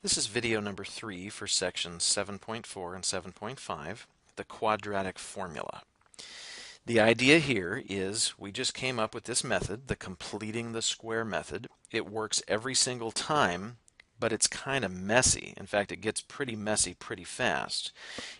This is video number 3 for sections 7.4 and 7.5, the quadratic formula. The idea here is we just came up with this method, the completing the square method. It works every single time, but it's kind of messy. In fact, it gets pretty messy pretty fast.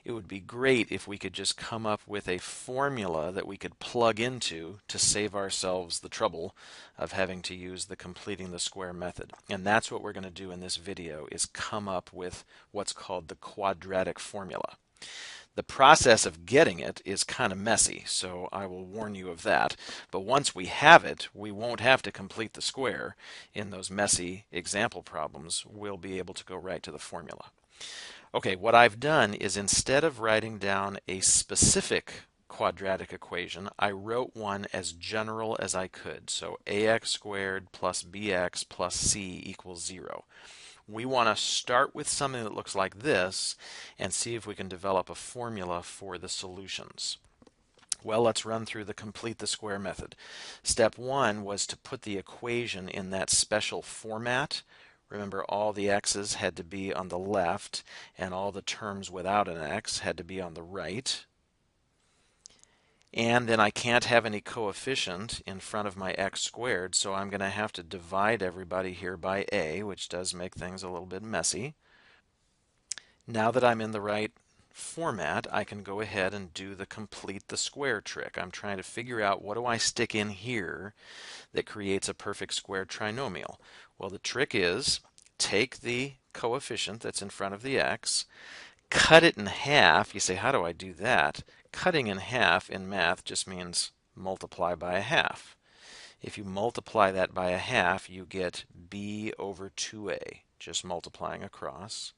It would be great if we could just come up with a formula that we could plug into to save ourselves the trouble of having to use the completing the square method. And that's what we're going to do in this video, is come up with what's called the quadratic formula. The process of getting it is kind of messy, so I will warn you of that. But once we have it, we won't have to complete the square in those messy example problems. We'll be able to go right to the formula. Okay, what I've done is instead of writing down a specific quadratic equation, I wrote one as general as I could. So ax squared plus bx plus c equals 0. We want to start with something that looks like this and see if we can develop a formula for the solutions. Well, let's run through the complete the square method. Step 1 was to put the equation in that special format. Remember, all the x's had to be on the left and all the terms without an x had to be on the right. And then I can't have any coefficient in front of my x squared, so I'm going to have to divide everybody here by a, which does make things a little bit messy. Now that I'm in the right format, I can go ahead and do the complete the square trick. I'm trying to figure out, what do I stick in here that creates a perfect square trinomial? Well, the trick is take the coefficient that's in front of the x, cut it in half. You say, how do I do that? Cutting in half in math just means multiply by a half. If you multiply that by a half, you get b over 2a, just multiplying across.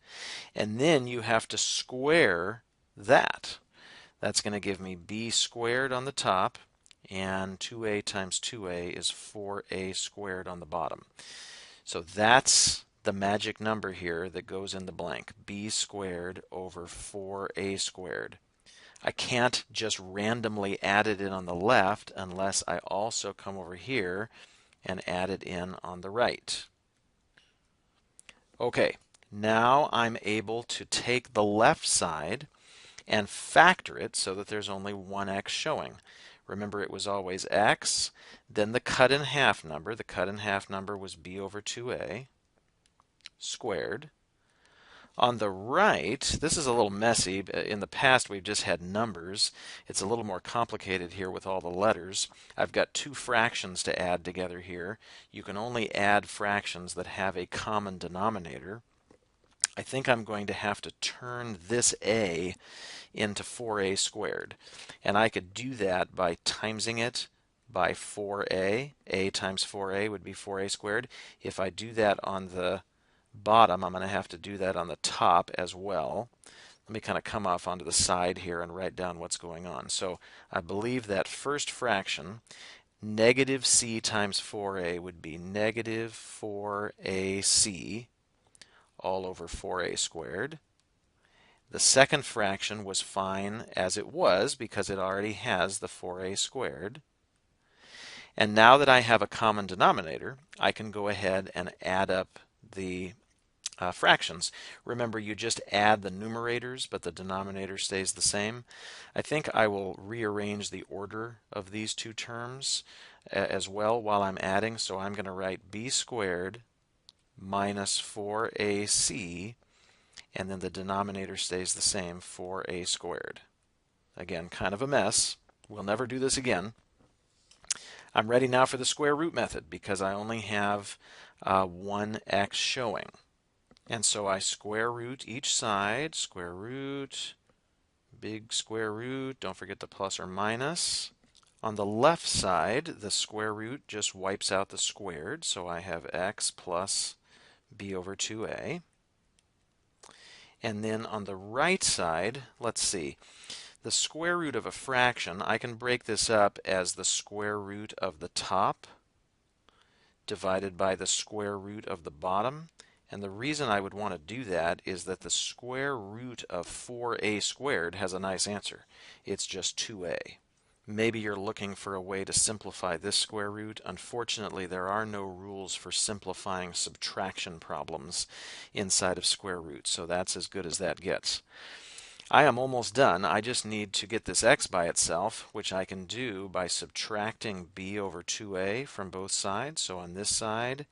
And then you have to square that. That's going to give me b squared on the top, and 2a times 2a is 4a squared on the bottom. So that's the magic number here that goes in the blank, b squared over 4a squared. I can't just randomly add it in on the left unless I also come over here and add it in on the right. Okay, now I'm able to take the left side and factor it so that there's only one x showing. Remember, it was always x, then the cut in half number. The cut in half number was b over 2a squared. On the right, this is a little messy. In the past, we've just had numbers. It's a little more complicated here with all the letters. I've got two fractions to add together here. You can only add fractions that have a common denominator. I think I'm going to have to turn this a into 4a squared. And I could do that by timesing it by 4a. A times 4a would be 4a squared. If I do that on the bottom, I'm going to have to do that on the top as well. Let me kind of come off onto the side here and write down what's going on. So I believe that first fraction, negative c times 4a, would be negative 4ac all over 4a squared. The second fraction was fine as it was because it already has the 4a squared. And now that I have a common denominator, I can go ahead and add up the fractions. Remember, you just add the numerators, but the denominator stays the same. I think I will rearrange the order of these two terms as well while I'm adding. So I'm going to write b squared minus 4ac, and then the denominator stays the same, 4a squared. Again, kind of a mess. We'll never do this again. I'm ready now for the square root method because I only have one x showing. And so I square root each side, square root, big square root, don't forget the plus or minus. On the left side, the square root just wipes out the squared, so I have x plus b over 2a. And then on the right side, let's see, the square root of a fraction, I can break this up as the square root of the top divided by the square root of the bottom. And the reason I would want to do that is that the square root of 4a squared has a nice answer. It's just 2a. Maybe you're looking for a way to simplify this square root. Unfortunately, there are no rules for simplifying subtraction problems inside of square roots, so that's as good as that gets. I am almost done. I just need to get this x by itself, which I can do by subtracting b over 2a from both sides. So on this side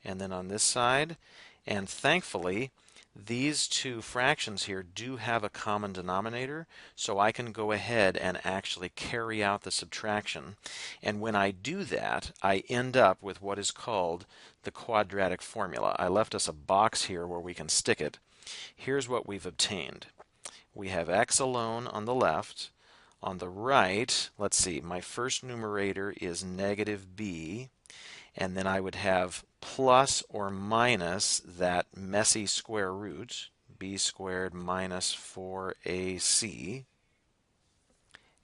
and then on this side. And thankfully, these two fractions here do have a common denominator, so I can go ahead and actually carry out the subtraction. And when I do that, I end up with what is called the quadratic formula. I left us a box here where we can stick it. Here's what we've obtained. We have x alone on the left. On the right, let's see, my first numerator is negative b, and then I would have plus or minus that messy square root, b squared minus 4ac,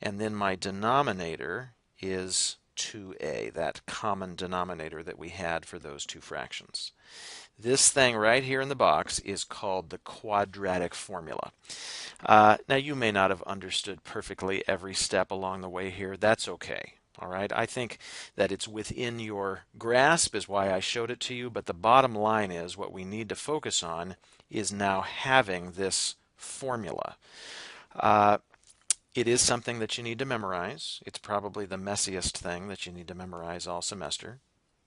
and then my denominator is 2a, that common denominator that we had for those two fractions. This thing right here in the box is called the quadratic formula. Now, you may not have understood perfectly every step along the way here. That's okay. All right, I think that it's within your grasp is why I showed it to you, but the bottom line is what we need to focus on is now having this formula. It is something that you need to memorize. It's probably the messiest thing that you need to memorize all semester.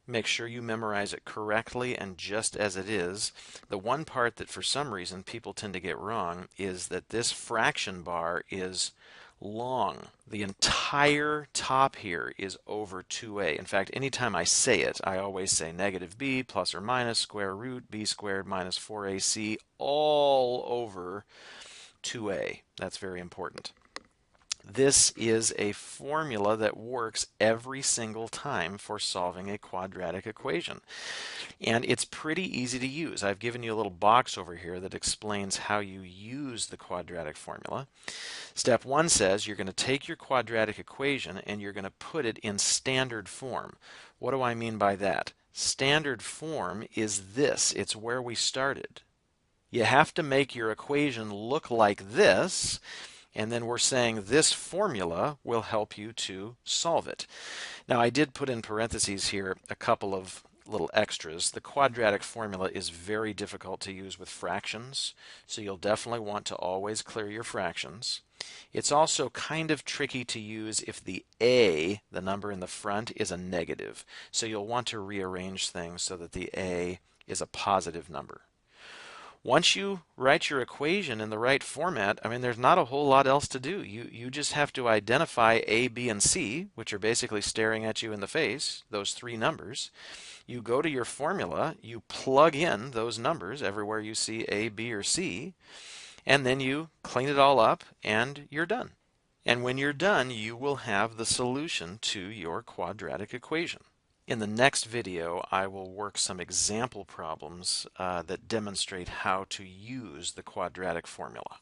Make sure you memorize it correctly and just as it is. The one part that for some reason people tend to get wrong is that this fraction bar is long. The entire top here is over 2a. In fact, anytime I say it, I always say negative b plus or minus square root b squared minus 4ac all over 2a. That's very important. This is a formula that works every single time for solving a quadratic equation. And it's pretty easy to use. I've given you a little box over here that explains how you use the quadratic formula. Step 1 says you're going to take your quadratic equation and you're going to put it in standard form. What do I mean by that? Standard form is this. It's where we started. You have to make your equation look like this, and then we're saying this formula will help you to solve it. Now, I did put in parentheses here a couple of little extras. The quadratic formula is very difficult to use with fractions, so you'll definitely want to always clear your fractions. It's also kind of tricky to use if the a, the number in the front, is a negative. So you'll want to rearrange things so that the a is a positive number. Once you write your equation in the right format, I mean, there's not a whole lot else to do. You just have to identify a, b, and c, which are basically staring at you in the face, those three numbers. You go to your formula, you plug in those numbers everywhere you see a, b, or c, and then you clean it all up, and you're done. And when you're done, you will have the solution to your quadratic equation. In the next video, I will work some example problems that demonstrate how to use the quadratic formula.